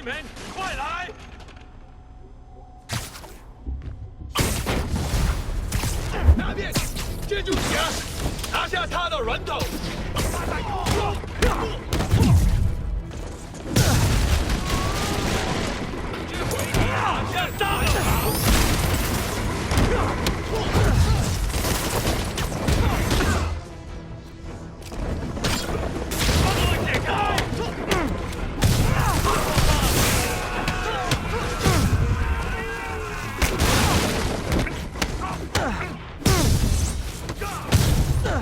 弟们，快来！那边，接住起来，拿下他的人头！拿下大佬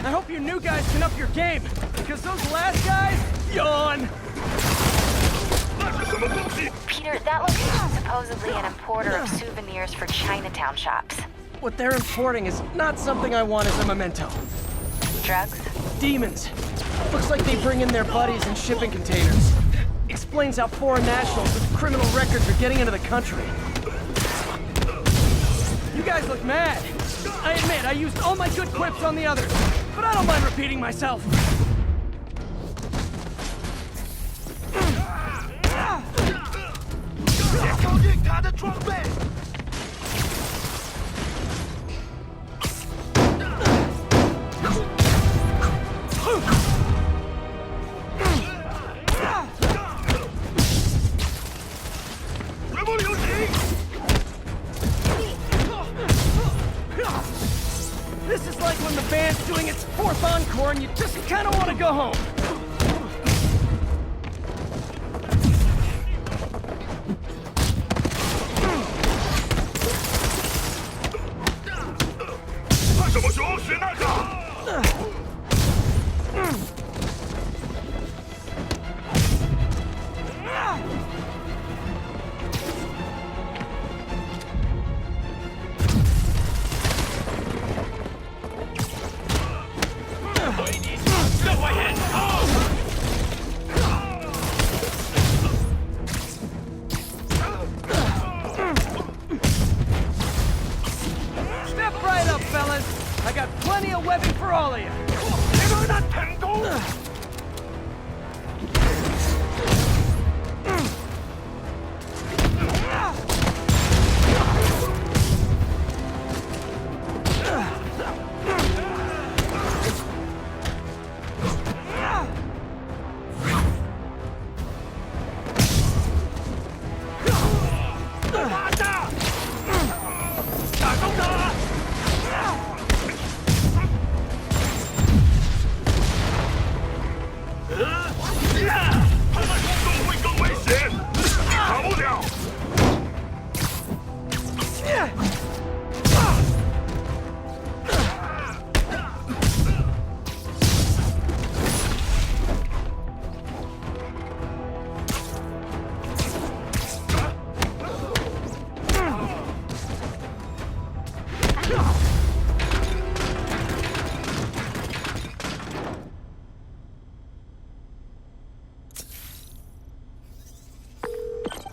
！I hope you new guys can up your game, because those last guys, yawn! Peter, that location's supposedly an importer of souvenirs for Chinatown shops. What they're importing is not something I want as a memento. Drugs? Demons. Looks like they bring in their buddies in shipping containers. Explains how foreign nationals with criminal records are getting into the country. You guys look mad. I admit, I used all my good quips on the others, but I don't mind repeating myself. 靠近他的装备！ This is like when the band's doing its fourth encore and you just kind of want to go home. 看什么熊？选那个！ Step right up, fellas. I got plenty of webbing for all of you. 这个那成功！ 他们冲动会更危险，跑不了。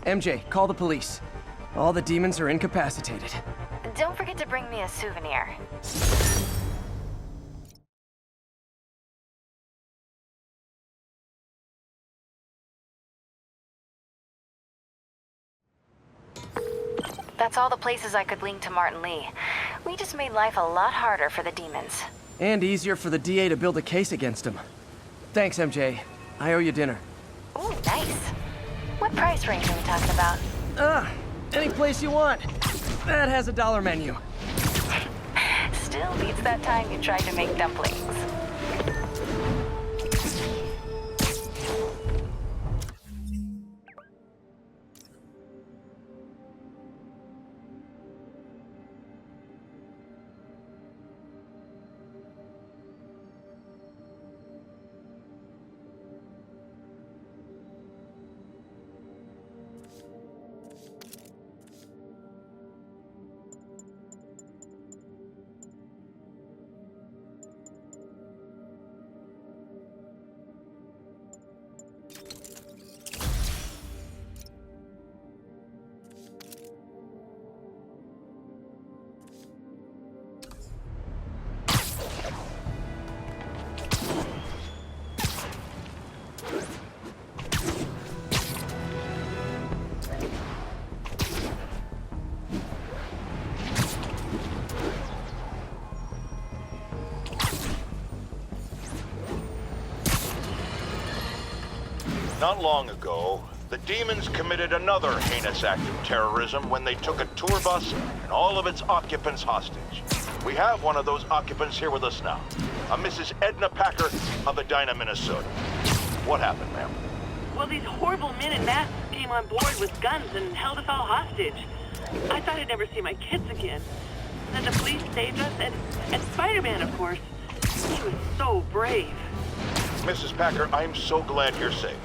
MJ, call the police. All the demons are incapacitated. Don't forget to bring me a souvenir. That's all the places I could link to Martin Lee. We just made life a lot harder for the demons. And easier for the DA to build a case against him. Thanks, MJ. I owe you dinner. Ooh, nice. What price range are we talking about? Any place you want. That has a dollar menu. Still beats that time you tried to make dumplings. Not long ago, the demons committed another heinous act of terrorism when they took a tour bus and all of its occupants hostage. We have one of those occupants here with us now, a Mrs. Edna Packer of Edina, Minnesota. What happened, ma'am? Well, these horrible men in masks came on board with guns and held us all hostage. I thought I'd never see my kids again. Then the police saved us, and Spider-Man, of course. He was so brave. Mrs. Packer, I'm so glad you're safe.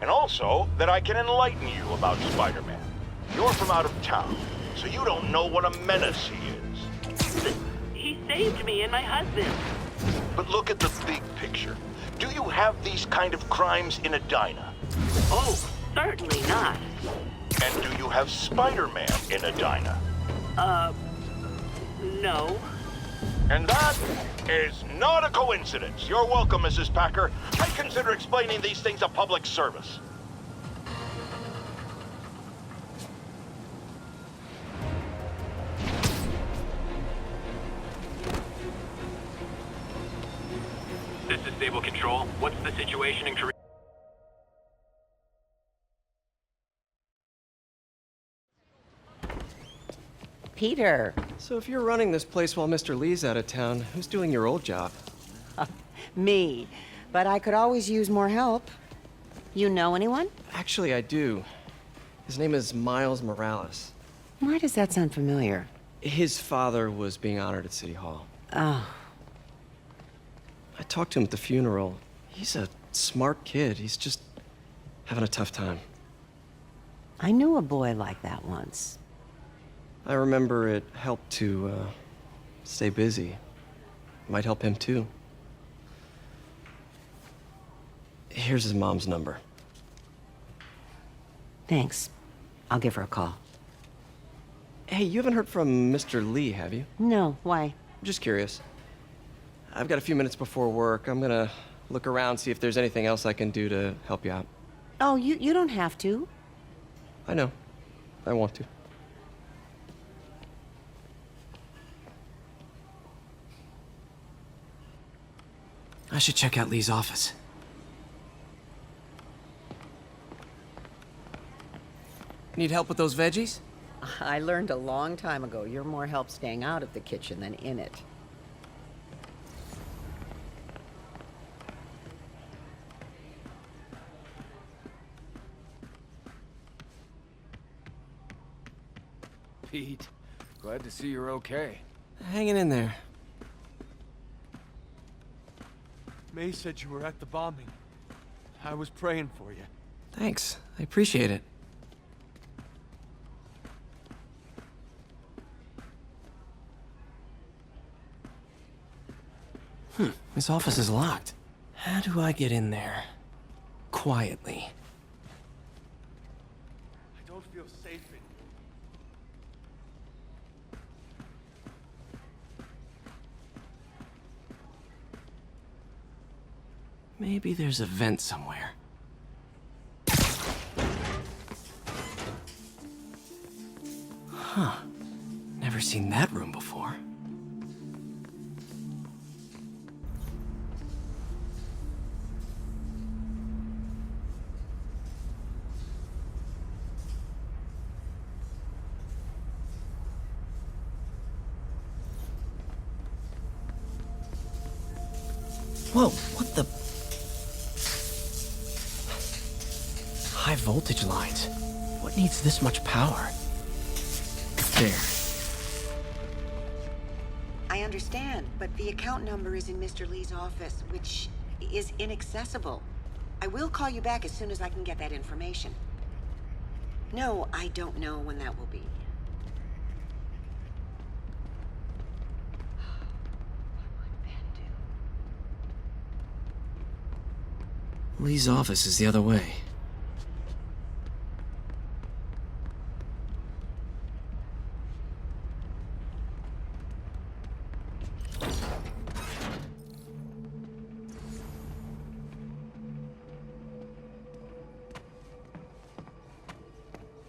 And also, that I can enlighten you about Spider-Man. You're from out of town, so you don't know what a menace he is. But he saved me and my husband. But look at the big picture. Do you have these kind of crimes in Edina? Oh, certainly not. And do you have Spider-Man in Edina? No. And that is not a coincidence. You're welcome, Mrs. Packer. I consider explaining these things a public service. This is Stable Control. What's the situation in Korea? Peter. So if you're running this place while Mr. Lee's out of town, who's doing your old job? Me. But I could always use more help. You know anyone? Actually, I do. His name is Miles Morales. Why does that sound familiar? His father was being honored at City Hall. Oh. I talked to him at the funeral. He's a smart kid. He's just having a tough time. I knew a boy like that once. I remember it helped to stay busy. Might help him too. Here's his mom's number. Thanks. I'll give her a call. Hey, you haven't heard from Mr. Lee, have you? No, why? Just curious. I've got a few minutes before work. I'm gonna look around, see if there's anything else I can do to help you out. Oh, you don't have to. I know. I want to. I should check out Lee's office. Need help with those veggies? I learned a long time ago you're more help staying out of the kitchen than in it. Pete, glad to see you're okay. Hanging in there. May said you were at the bombing. I was praying for you. Thanks. I appreciate it. This office is locked. How do I get in there? Quietly. I don't feel safe in Maybe there's a vent somewhere. Huh. Never seen that room before. Whoa, what the? High voltage lines. What needs this much power? There. I understand, but the account number is in Mr. Lee's office, which is inaccessible. I will call you back as soon as I can get that information. No, I don't know when that will be. Lee's office is the other way.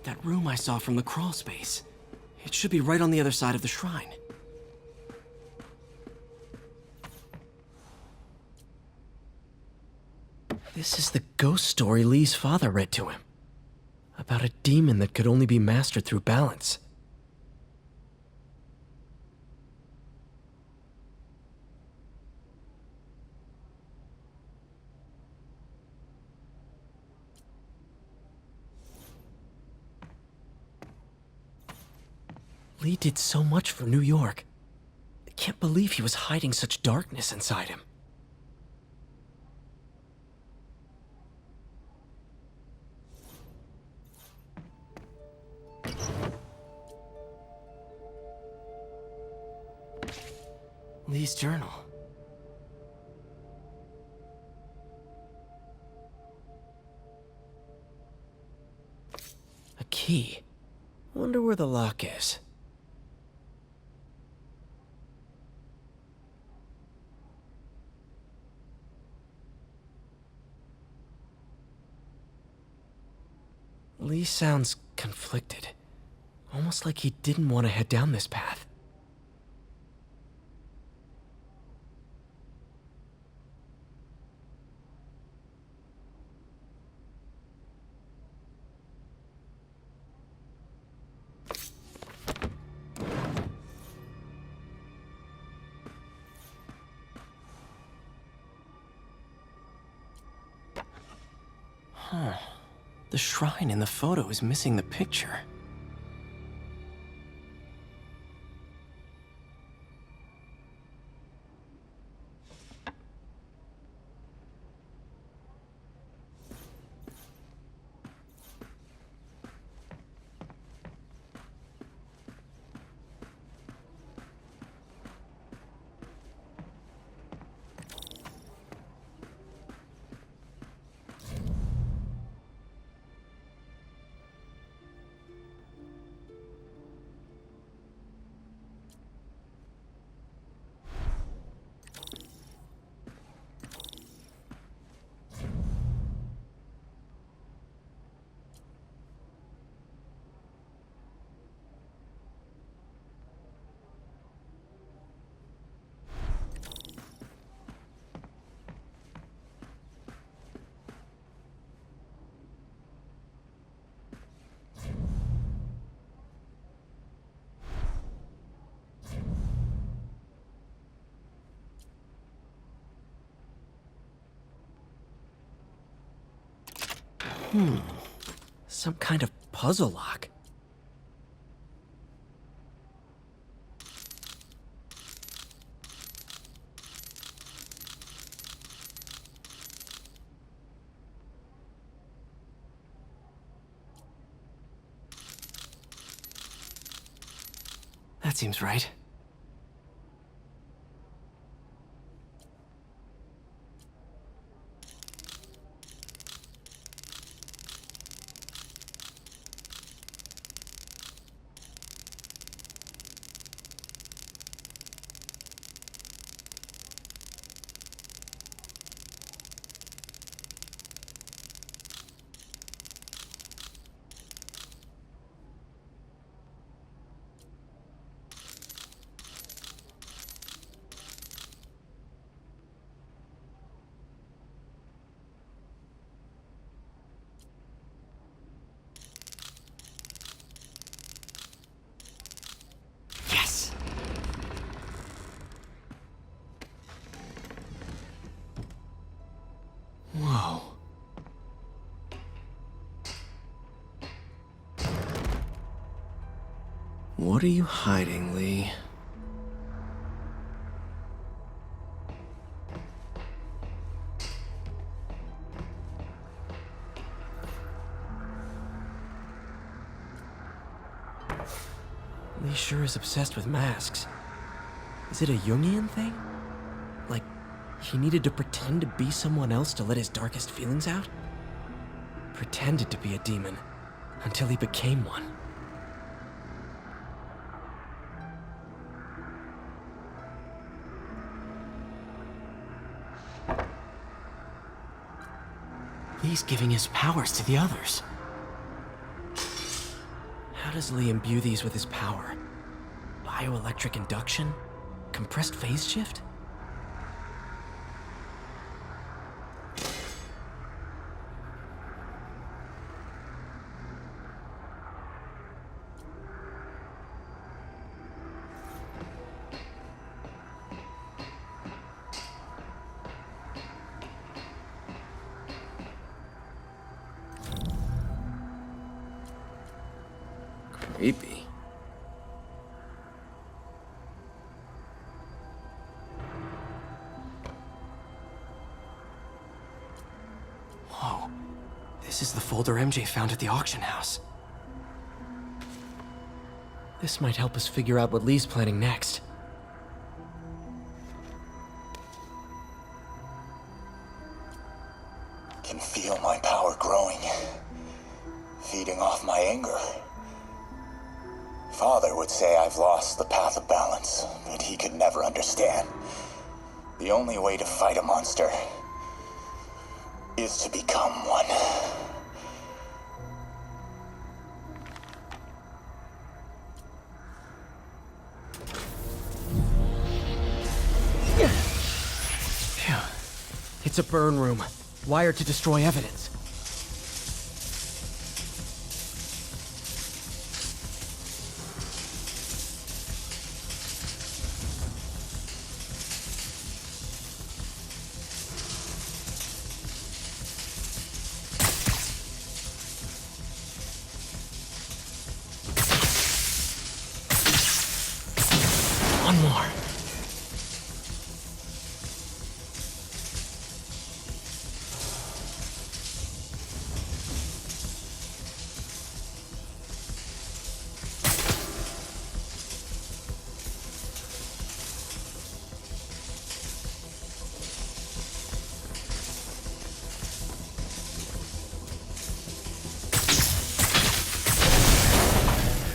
That room I saw from the crawl space. It should be right on the other side of the shrine. This is the ghost story Lee's father read to him. About a demon that could only be mastered through balance. Lee did so much for New York. I can't believe he was hiding such darkness inside him. Lee's journal. A key. Wonder where the lock is. Lee sounds conflicted. Almost like he didn't want to head down this path. Huh. The shrine in the photo is missing the picture. Some kind of puzzle lock. That seems right. Whoa. What are you hiding, Lee? Lee sure is obsessed with masks. Is it a Jungian thing? Like, he needed to pretend to be someone else to let his darkest feelings out? Pretended to be a demon, until he became one. Lee's giving his powers to the others. How does Lee imbue these with his power? Bioelectric induction? Compressed phase shift? Creepy. Whoa. This is the folder MJ found at the auction house. This might help us figure out what Lee's planning next. Can feel my power growing, feeding off my anger. Father would say I've lost the path of balance, but he could never understand. The only way to fight a monster is to become one. Phew. It's a burn room, wired to destroy evidence. One more.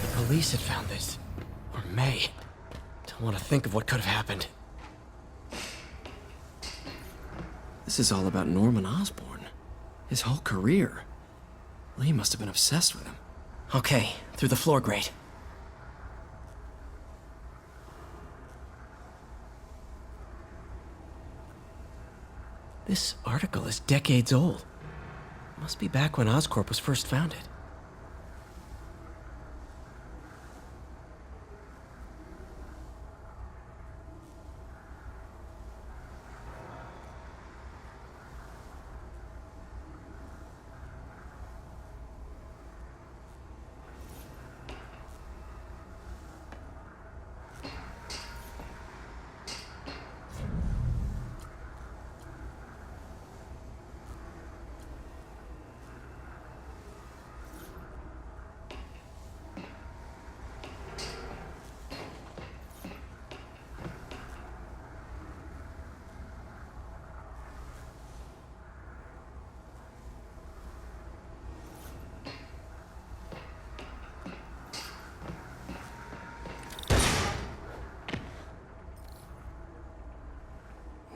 The police had found this. Or May. Don't want to think of what could have happened. This is all about Norman Osborn. His whole career. Lee must have been obsessed with him. Okay, through the floor grate. This article is decades old. Must be back when Oscorp was first founded.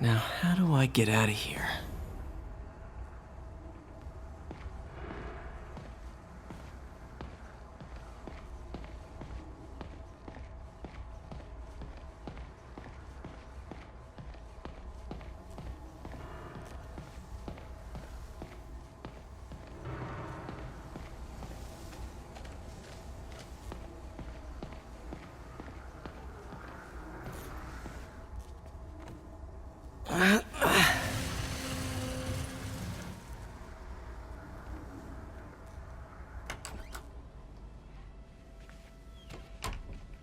Now, how do I get out of here?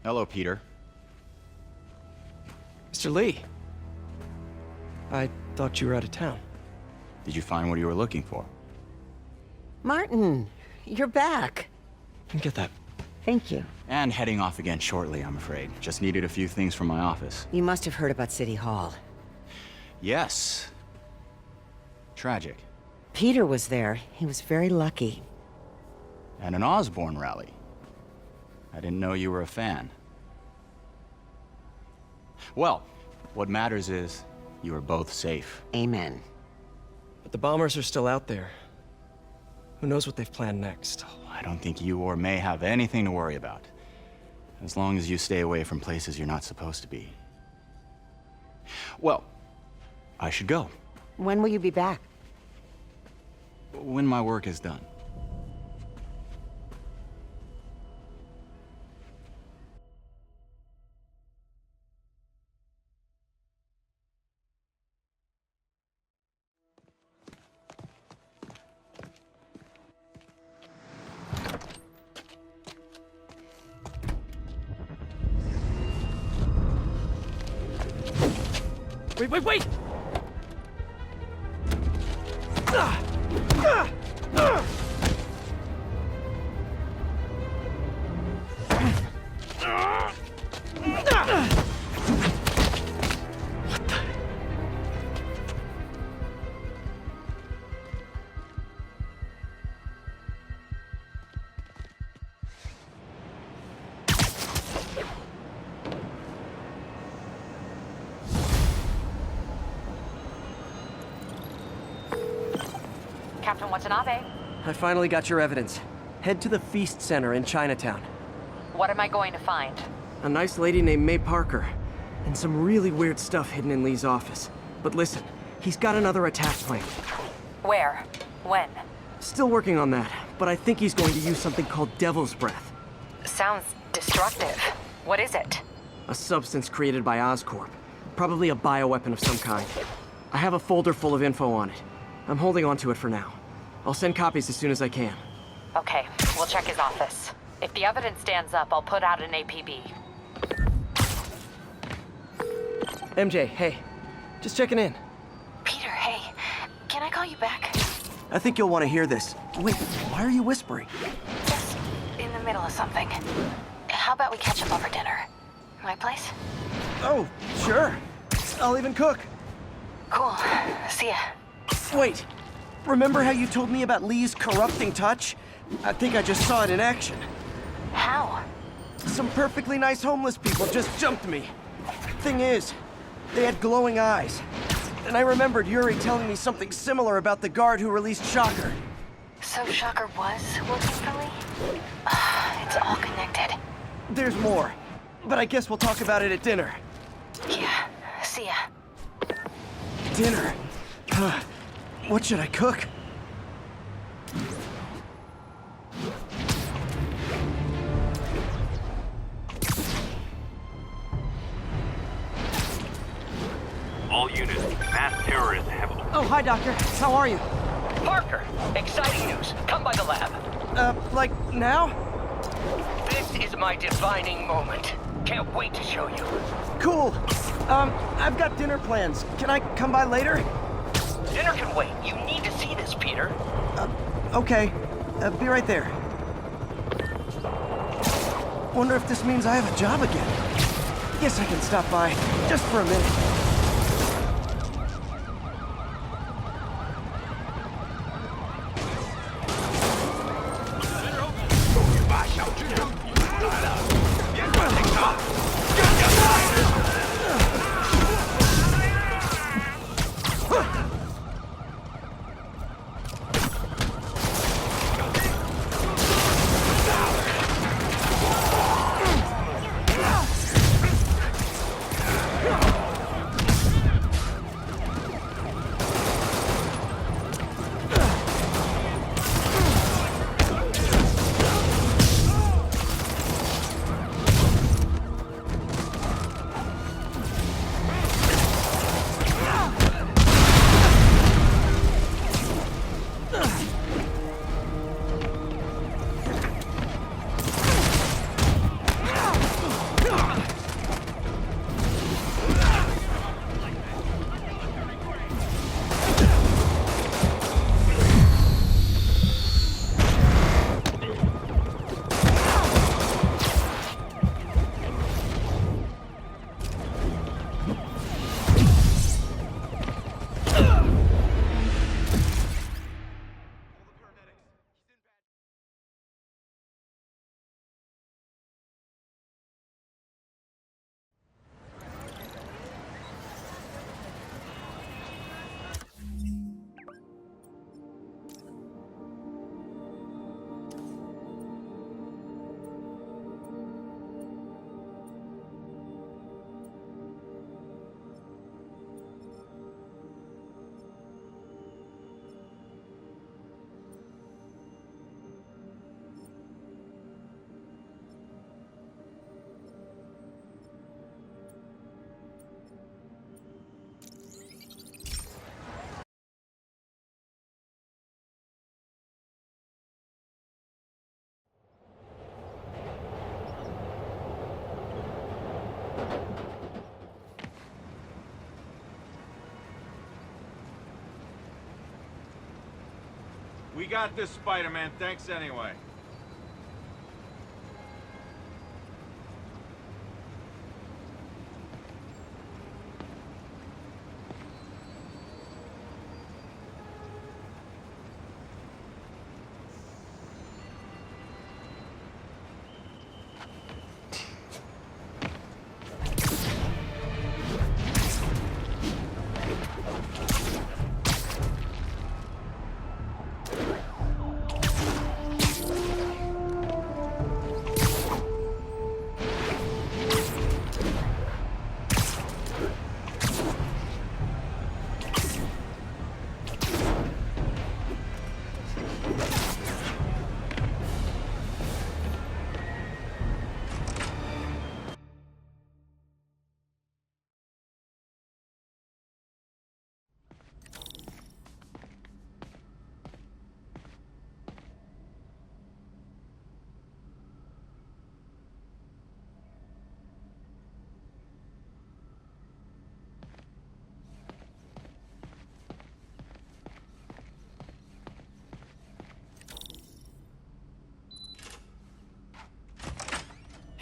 Hello, Peter. Mr. Lee. I thought you were out of town. Did you find what you were looking for? Martin, you're back. You can get that. Thank you. And heading off again shortly, I'm afraid. Just needed a few things from my office. You must have heard about City Hall. Yes. Tragic. Peter was there. He was very lucky. And an Osborn rally. I didn't know you were a fan. Well, what matters is you are both safe. Amen. But the bombers are still out there. Who knows what they've planned next? I don't think you or May have anything to worry about. As long as you stay away from places you're not supposed to be. Well, I should go. When will you be back? When my work is done. Wait! Captain Watanabe, I finally got your evidence. Head to the Feast Center in Chinatown. what am I going to find? A nice lady named May Parker, and some really weird stuff hidden in Lee's office. But listen, he's got another attack plan. Where? When? Still working on that, but I think he's going to use something called Devil's Breath. Sounds destructive. What is it? A substance created by Oscorp. Probably a bioweapon of some kind. I have a folder full of info on it. I'm holding on to it for now. I'll send copies as soon as I can. Okay, we'll check his office. If the evidence stands up, I'll put out an APB. MJ, hey. Just checking in. Peter, hey. Can I call you back? I think you'll want to hear this. Wait, why are you whispering? Just in the middle of something. How about we catch up over dinner? My place? Oh, sure. I'll even cook. Cool. See ya. Wait, remember how you told me about Lee's corrupting touch? I think I just saw it in action. How? Some perfectly nice homeless people just jumped me. Thing is, they had glowing eyes. And I remembered Yuri telling me something similar about the guard who released Shocker. So Shocker was working for Lee? It's all connected. There's more, but I guess we'll talk about it at dinner. Yeah. See ya. Dinner? What should I cook? All units, mass terrorists have... Oh, hi, Doctor. How are you? Parker, exciting news. Come by the lab. Like now? This is my defining moment. Can't wait to show you. Cool. I've got dinner plans. Can I come by later? Dinner can wait. You need to see this, Peter. Okay. Be right there. Wonder if this means I have a job again. Guess I can stop by, just for a minute. We got this, Spider-Man. Thanks anyway.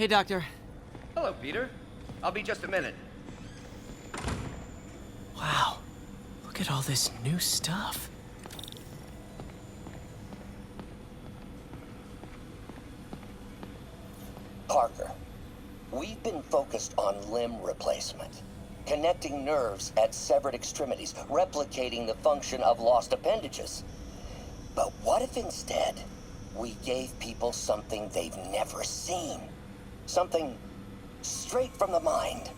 Hey, Doctor. Hello, Peter. I'll be just a minute. Wow. Look at all this new stuff. Parker, we've been focused on limb replacement, connecting nerves at severed extremities, replicating the function of lost appendages. But what if instead we gave people something they've never seen? Something straight from the mind.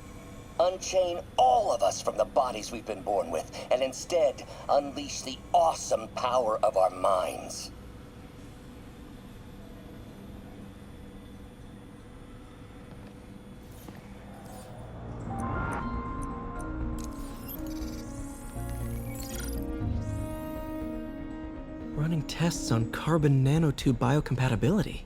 Unchain all of us from the bodies we've been born with, and instead unleash the awesome power of our minds. Running tests on carbon nanotube biocompatibility.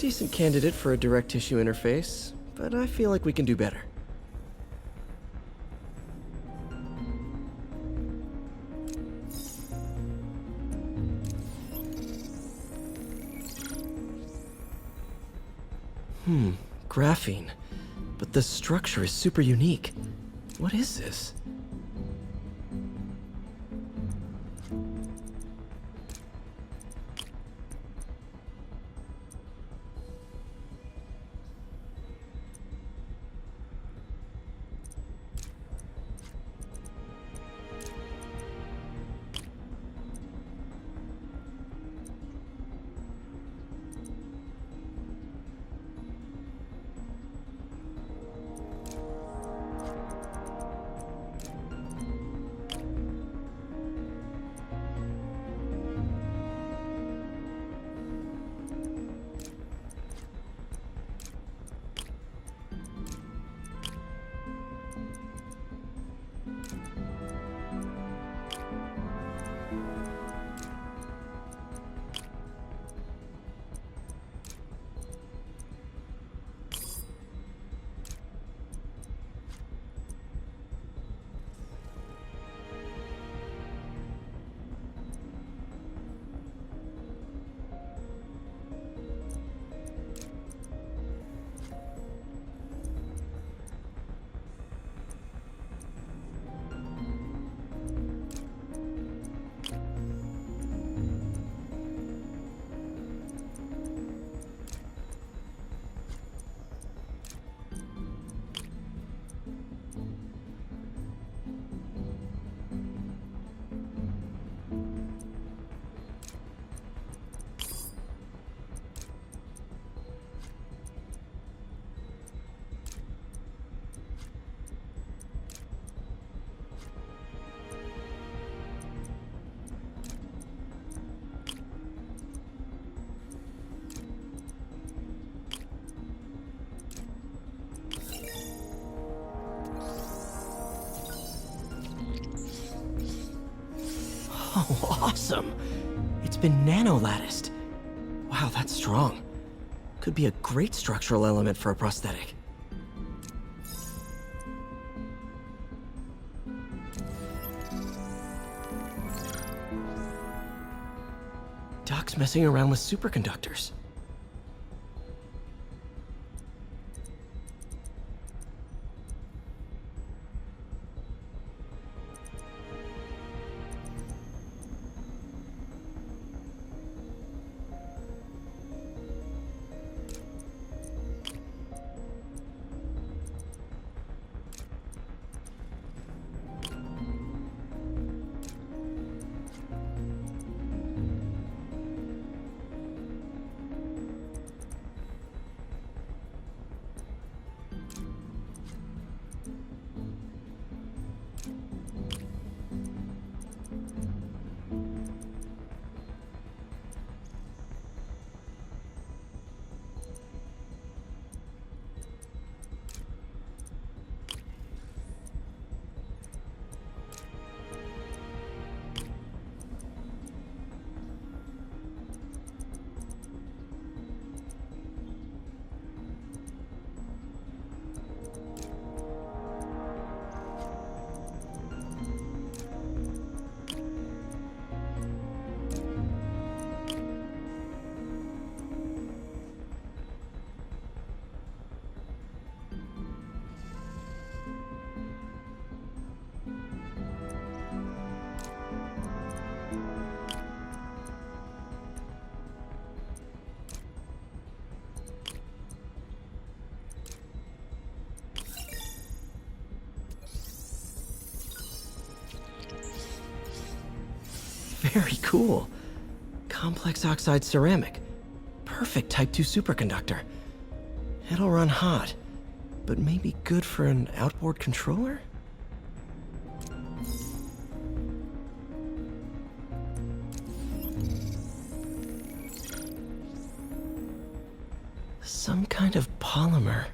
Decent candidate for a direct tissue interface, but I feel like we can do better. Graphene. But the structure is super unique. What is this? Oh, awesome! It's been nano-latticed. Wow, that's strong. Could be a great structural element for a prosthetic. Doc's messing around with superconductors. Very cool. Complex oxide ceramic. Perfect Type 2 superconductor. It'll run hot, but maybe good for an outboard controller? Some kind of polymer.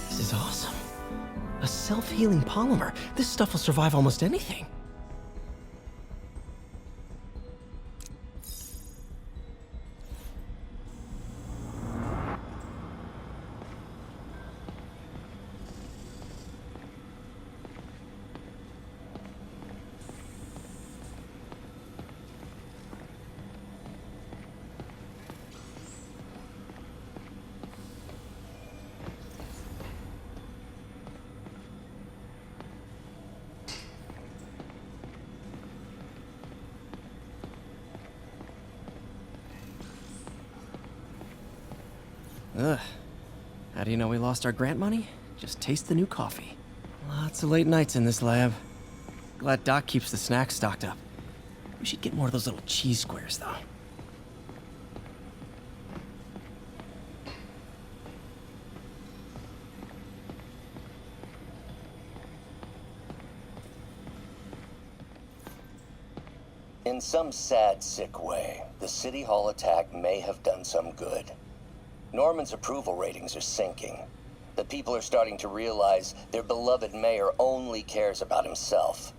This is awesome. A self-healing polymer. This stuff will survive almost anything. Ugh. How do you know we lost our grant money? Just taste the new coffee. Lots of late nights in this lab. Glad Doc keeps the snacks stocked up. We should get more of those little cheese squares, though. In some sad, sick way, the City Hall attack may have done some good. Norman's approval ratings are sinking. The people are starting to realize their beloved mayor only cares about himself.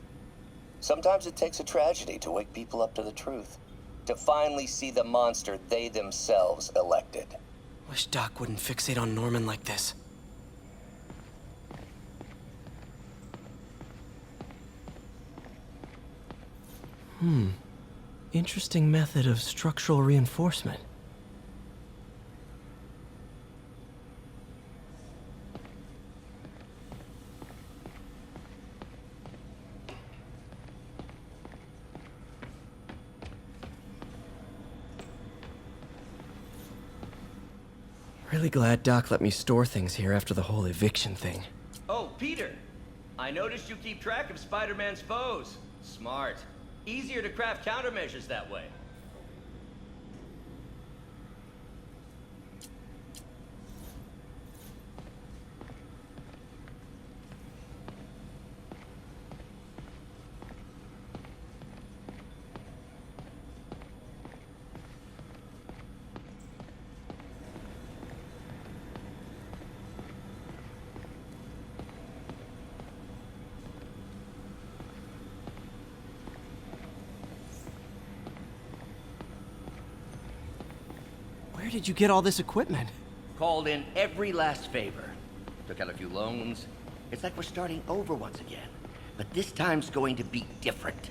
Sometimes it takes a tragedy to wake people up to the truth, to finally see the monster they themselves elected. Wish Doc wouldn't fixate on Norman like this. Interesting method of structural reinforcement. Really glad Doc let me store things here after the whole eviction thing. Oh, Peter. I noticed you keep track of Spider-Man's foes. Smart. Easier to craft countermeasures that way. Where did you get all this equipment? Called in every last favor. Took out a few loans. It's like we're starting over once again. But this time's going to be different.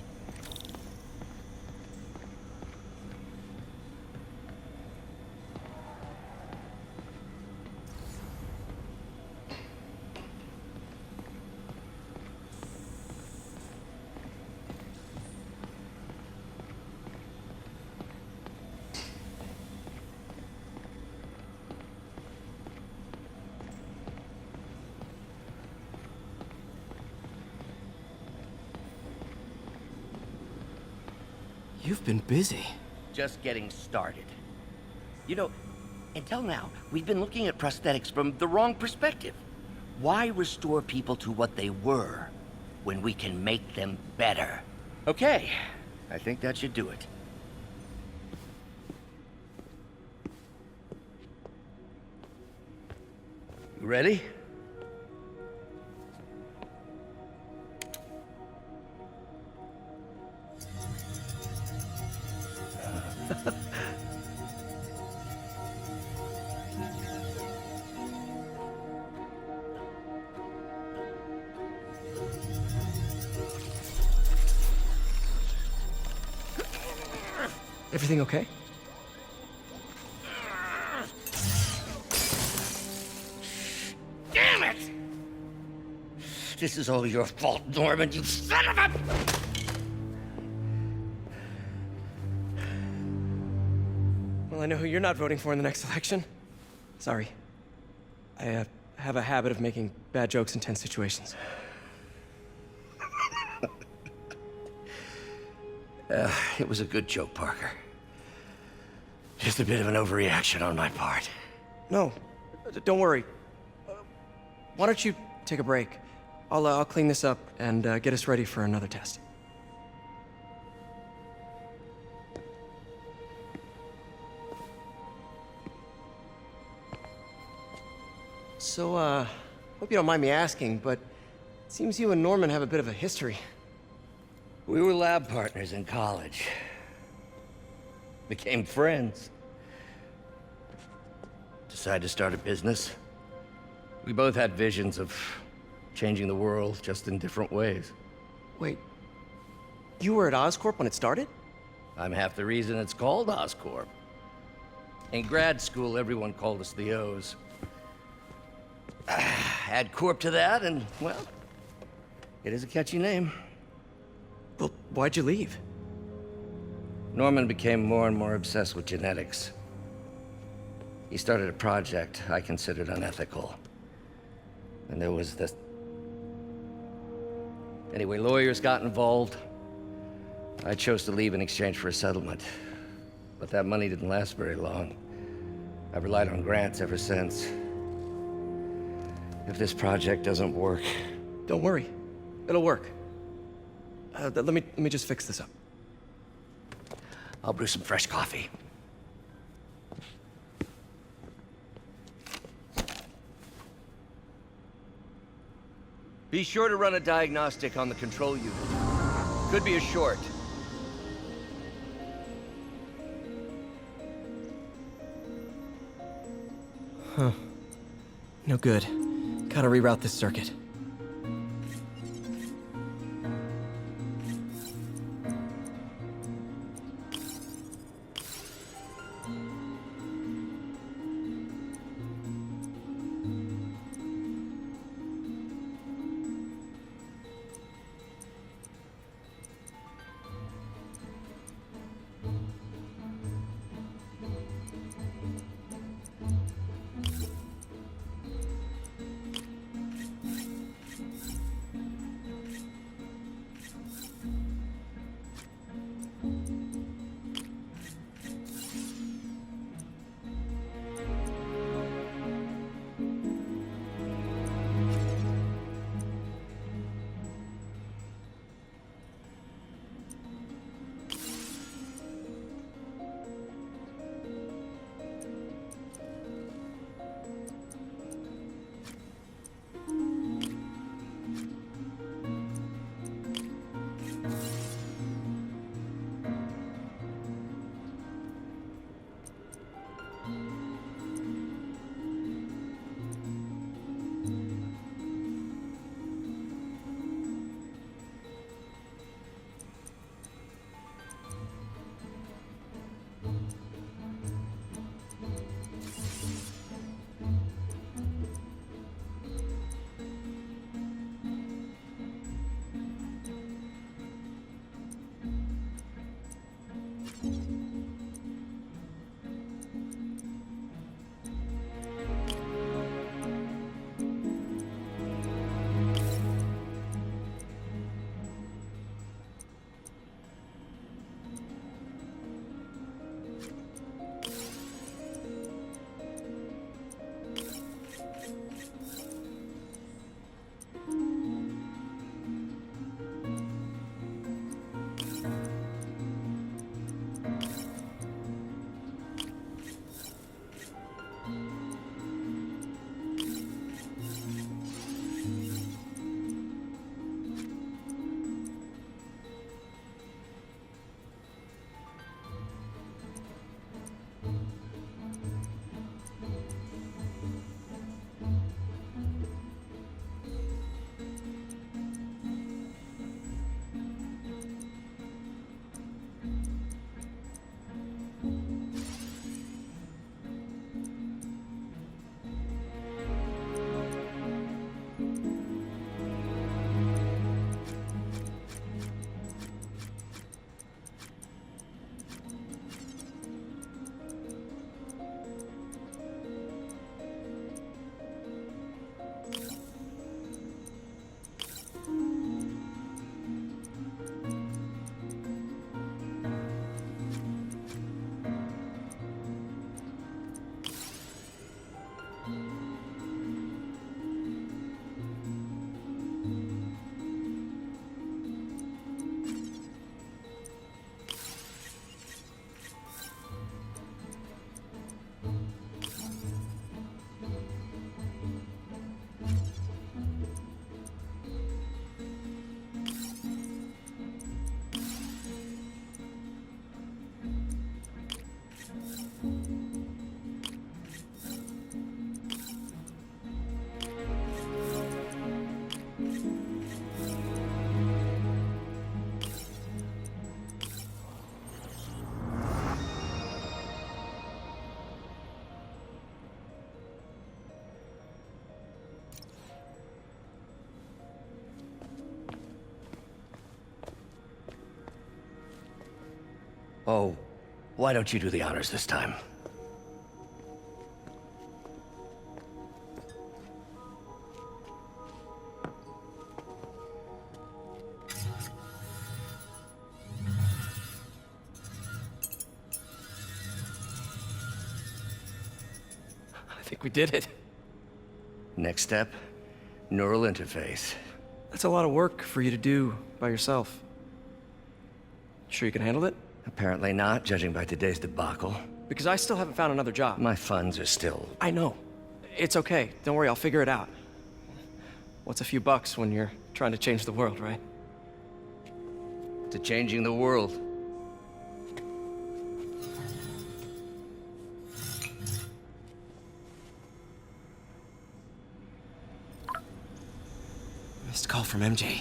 You've been busy. Just getting started. You know, until now, we've been looking at prosthetics from the wrong perspective. Why restore people to what they were when we can make them better? Okay, I think that should do it. You ready? Everything okay? Damn it! This is all your fault, Norman, you son of a... Well, I know who you're not voting for in the next election. Sorry. I have a habit of making bad jokes in tense situations. It was a good joke, Parker. Just a bit of an overreaction on my part. No, don't worry. Why don't you take a break? I'll clean this up and get us ready for another test. So, hope you don't mind me asking, but it seems you and Norman have a bit of a history. We were lab partners in college. Became friends. Decided to start a business. We both had visions of changing the world, just in different ways. Wait, you were at Oscorp when it started? I'm half the reason it's called Oscorp. In grad school, everyone called us the O's. Add Corp to that, and, well, it is a catchy name. Well, why'd you leave? Norman became more and more obsessed with genetics. He started a project I considered unethical. And there was this... Anyway, lawyers got involved. I chose to leave in exchange for a settlement. But that money didn't last very long. I've relied on grants ever since. If this project doesn't work... Don't worry. It'll work. Let me just fix this up. I'll brew some fresh coffee. Be sure to run a diagnostic on the control unit. Could be a short. Huh. No good. Gotta reroute this circuit. Oh, why don't you do the honors this time? I think we did it. Next step, neural interface. That's a lot of work for you to do by yourself. Sure you can handle it? Apparently not, judging by today's debacle. Because I still haven't found another job. My funds are still... I know. It's okay. Don't worry, I'll figure it out. What's a few bucks when you're trying to change the world, right? To changing the world. Missed call from MJ.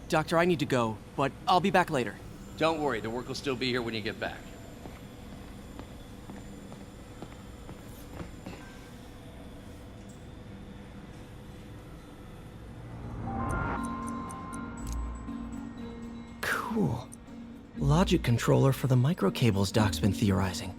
Doctor, I need to go, but I'll be back later. Don't worry, the work will still be here when you get back. Cool. Logic controller for the microcables Doc's been theorizing.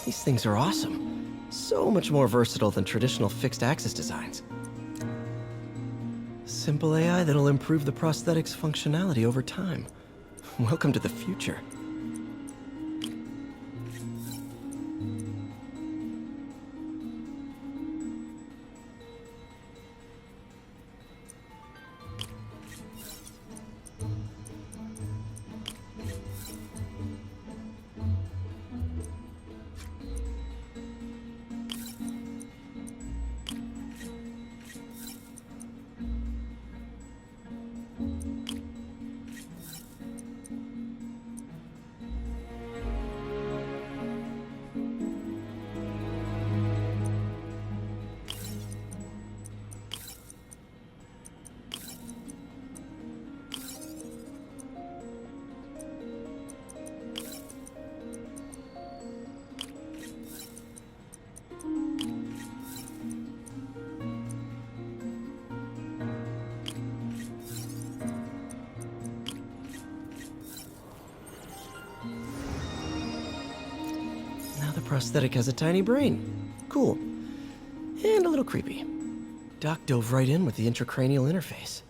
These things are awesome. So much more versatile than traditional fixed-axis designs. Simple AI that'll improve the prosthetic's functionality over time. Welcome to the future. Prosthetic has a tiny brain. Cool. And a little creepy. Doc dove right in with the intracranial interface.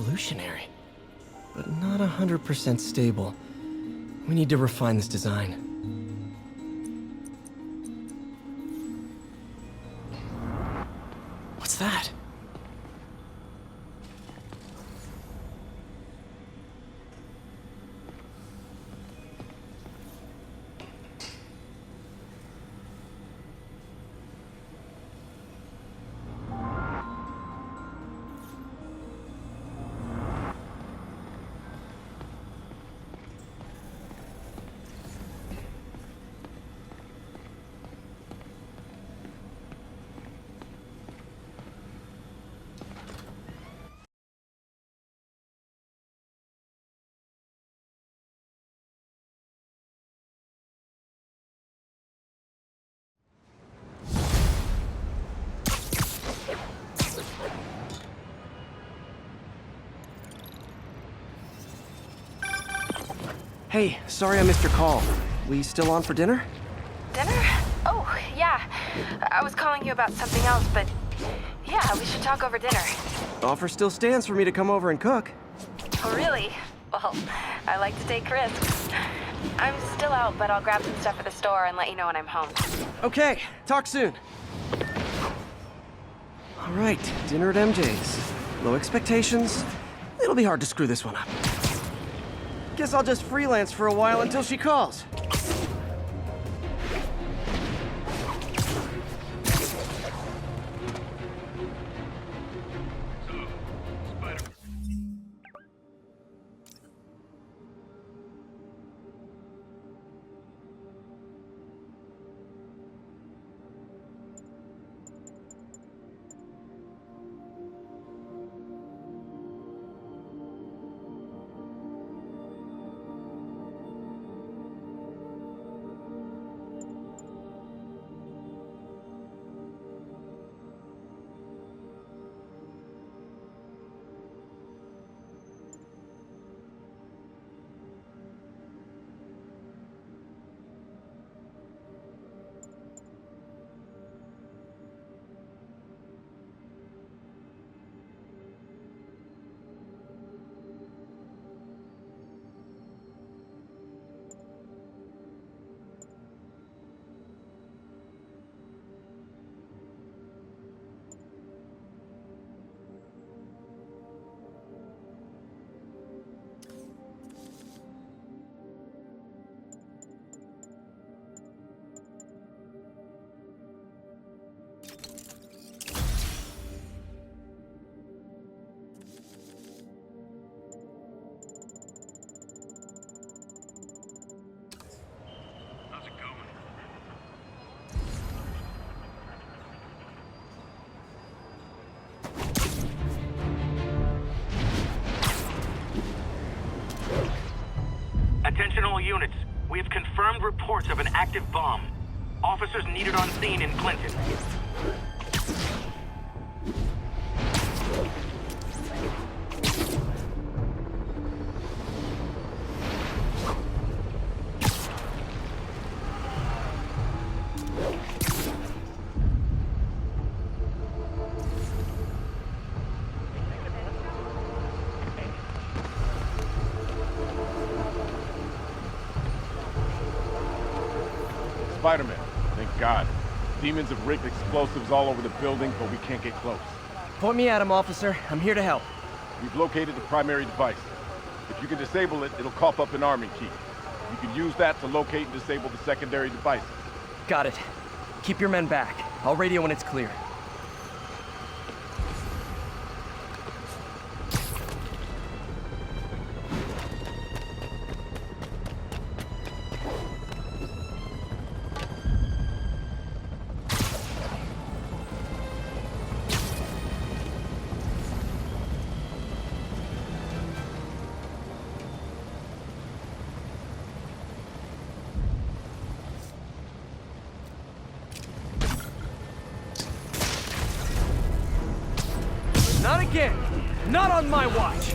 revolutionary, but not 100% stable. We need to refine this design. What's that? Hey, sorry I missed your call. We still on for dinner? Dinner? Oh, yeah. I was calling you about something else, but yeah, we should talk over dinner. Offer still stands for me to come over and cook. Oh, really? Well, I like to take risks. I'm still out, but I'll grab some stuff at the store and let you know when I'm home. Okay, talk soon. All right, dinner at MJ's. Low expectations. It'll be hard to screw this one up. Guess I'll just freelance for a while until she calls. Attention all units. We have confirmed reports of an active bomb. Officers needed on scene in Clinton. Spider-Man, thank God. Demons have rigged explosives all over the building, but we can't get close. Point me at him, officer. I'm here to help. We've located the primary device. If you can disable it, it'll cough up an arming key. You can use that to locate and disable the secondary devices. Got it. Keep your men back. I'll radio when it's clear. Not again! Not on my watch!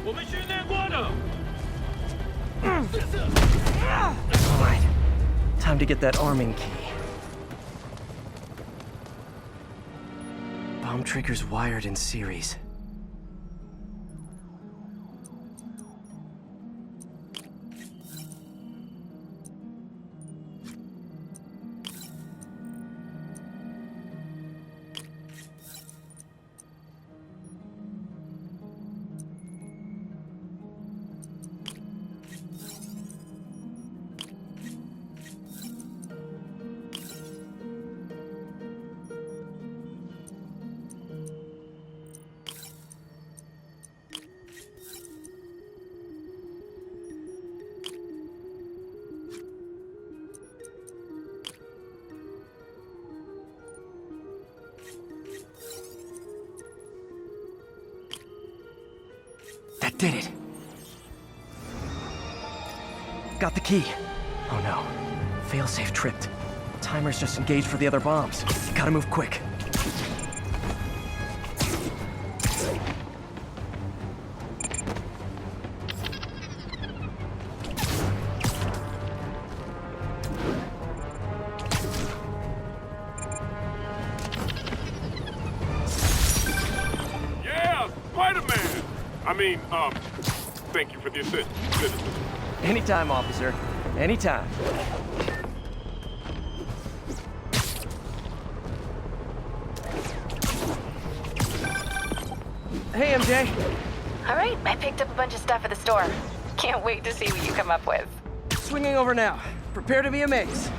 我们训练过的。 Alright. Time to get that arming key. Bomb triggers wired in series. That did it. Got the key. Oh no. Failsafe tripped. Timer's just engaged for the other bombs. Gotta move quick. Yeah, Spider-Man! I mean, thank you for the assist, citizen. Anytime, officer. Anytime. Hey, MJ. All right, I picked up a bunch of stuff at the store. Can't wait to see what you come up with. Swinging over now. Prepare to be amazed.